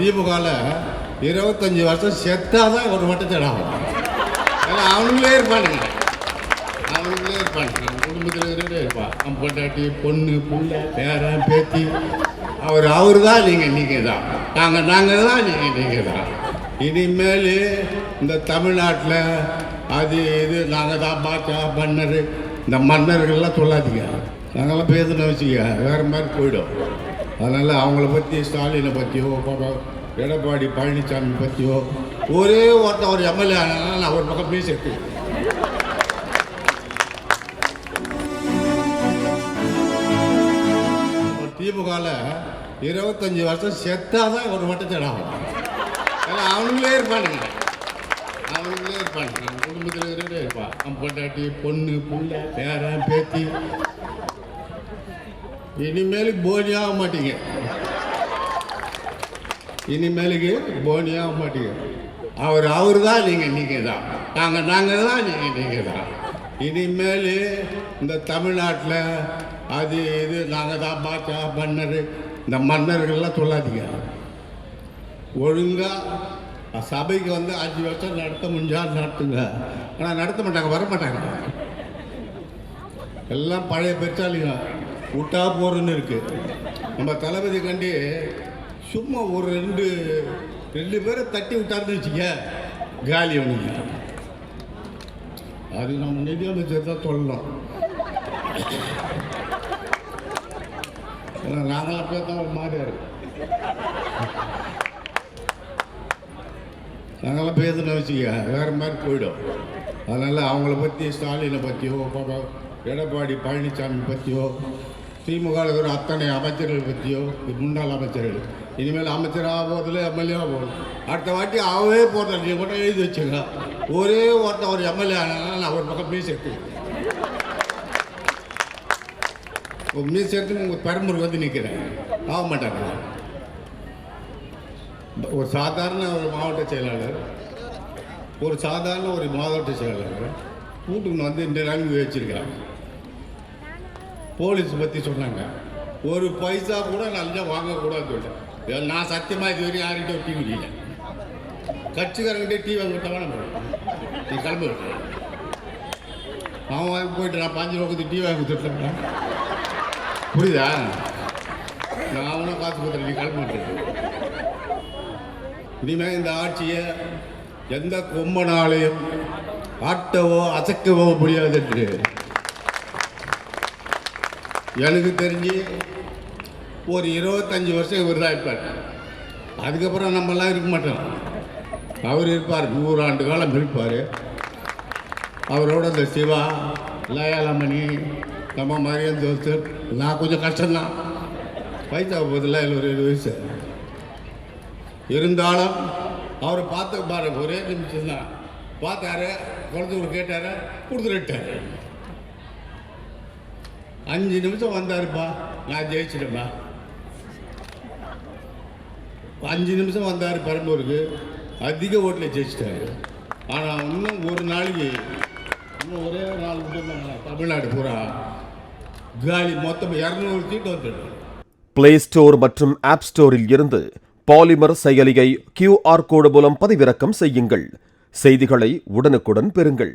திமுகவில் 25 வருஷம் செத்தாதான் ஒரு வட்டத்தடாகும். அவனுங்களே இருப்பானுங்க, குடும்பத்தில் இருப்பான். பொண்டாட்டி, பொண்ணு, புள்ள, பேரன், பேத்தி, அவர் தான், நீங்கள் தான், நாங்கள் தான், நீங்கள் தான். இனிமேல் இந்த தமிழ்நாட்டில் அது இது நாங்கள் தான் பாச்சா மன்னர், இந்த மன்னர்கள்லாம் சொல்லாதீங்க. நாங்கள்லாம் பேசுன வச்சுக்க வேறு மாதிரி போயிடும். அதனால் அவங்கள பற்றி, ஸ்டாலினை பற்றியோ, எடப்பாடி பழனிசாமி பற்றியோ, ஒரே ஒருத்தன் ஒரு எம்எல்ஏ ஆனாலும் நான் ஒரு பக்கம் பேசிட்டு திமுகவில் 25 வருஷம் செத்தாதான் ஒரு வட்டத்தடாகும். அவனுங்களே இருப்பானுங்க, குடும்பத்தில் இருப்பான். பொண்டாட்டி, பொண்ணு, புள்ள, பேரன், பேத்தி. இனிமேலுக்கு போனியாக மாட்டீங்க, அவர் தான், நீங்கள் தான், நாங்கள் தான், நீங்கள் தான். இனிமேல் இந்த தமிழ்நாட்டில் அது இது நாங்கள் தான் பாச்சா மன்னர், இந்த மன்னர்கள்லாம் சொல்லாதீங்க. ஒழுங்காக சபைக்கு 5 வருஷம் நடத்த முடிஞ்சால் நடத்துங்க. ஆனால் நடத்த மாட்டாங்க, வரமாட்டாங்க. எல்லாம் பழைய பெற்றாலிங்க, விட்டா போகிறன்னு இருக்குது. நம்ம தளபதி கண்டி சும்மா ஒரு ரெண்டு பேரை தட்டி விட்டாருன்னு வச்சுக்க காலி அவனுங்க. அது நம்ம நிதியமைச்சர் தான் சொல்லலாம். நாங்களாம் பேர்தான் ஒரு மாதிரியா இருக்கு. நாங்களாம் பேசுன வச்சுக்க வேறு மாதிரி போயிடும். அதனால் அவங்கள பற்றி, ஸ்டாலினை பற்றியோ, எடப்பாடி பழனிசாமி பற்றியோ, திமுக இருக்கிற அத்தனை அமைச்சர்கள் பற்றியோ, முன்னாள் அமைச்சர்கள், இனிமேல் அமைச்சராக போகிறதுல எம்எல்ஏவாக போகணும். அடுத்த வாட்டி அவவே போகிறத நீங்கள் கூட எழுதி வச்சுங்க. ஒரே ஒருத்தன் ஒரு எம்எல்ஏ ஆனாலும் நான் ஒரு பக்கம் மீஸ் எடுத்து உங்கள் பெரம்பூருக்கு நிற்கிறேன். ஆக மாட்டாங்க. ஒரு சாதாரண ஒரு மாவட்ட செயலாளர், கூட்டுக்கு இந்த நிலைமை வச்சுருக்காங்க. போலீஸ் பற்றி சொன்னாங்க, ஒரு பைசா கூட நல்லா வாங்கக்கூடாதுன்னு சொல்லிட்டேன். நான் சத்தியமாக இது வரையும் யார்கிட்ட டீ குடிக்கல. கட்சிக்காரங்கிட்டே டீ வாங்கிட்டாங்க. நம்ம நீ கிளம்பு, அவன் வாங்கி போயிட்டு நான் 5 ரூபாய்க்கு டீ வாங்கி கொடுத்துட்டேன். புரியுதா? நான் அவனை காசு கொடுத்துட்டேன், நீ கிளம்பிட்டு. இனிமேல் இந்த ஆட்சியை எந்த கொம்பனாலையும் ஆட்டவோ அசைக்கவோ முடியாது என்று எனக்கு தெரிஞ்சு ஒரு 25 வருஷம் இவர் தான் இருப்பார். அதுக்கப்புறம் நம்மெல்லாம் இருக்க மாட்டோம். அவர் இருப்பார், 100 ஆண்டு காலம் இருப்பார். அவரோட இந்த சிவா, லயாலமணி, நம்ம மாதிரியான தோஸ்தர், நான் கொஞ்சம் கஷ்டம்தான். பைசா போதில்ல, இல்லை ஒரு 7 வயசு இருந்தாலும் அவர் பார்த்து பாரு, ஒரே நிமிஷம் தான் பார்த்தாரு. குழந்தைங்க கேட்டார், கொடுத்துட்டாரு. 5 நிமிஷம் வந்தாருப்பா, நான் ஜெயிச்சிட்டேப்பா. 5 நிமிஷம் வந்தார் பெரம்பூருக்கு, அதிக ஓட்டில் ஜெயிச்சிட்டாரு. ஆனால் இன்னும் ஒரு நாளைக்கு, இன்னும் ஒரே ஒரு நாள் மட்டும் தமிழ்நாடு பூரா காலி. மொத்தம் 200 சீட்டு வந்துடும். பிளே ஸ்டோர் மற்றும் ஆப் ஸ்டோரில் இருந்து பாலிமர் செயலியை QR கோடு மூலம் பதிவிறக்கம் செய்யுங்கள். செய்திகளை உடனுக்குடன் பெறுங்கள்.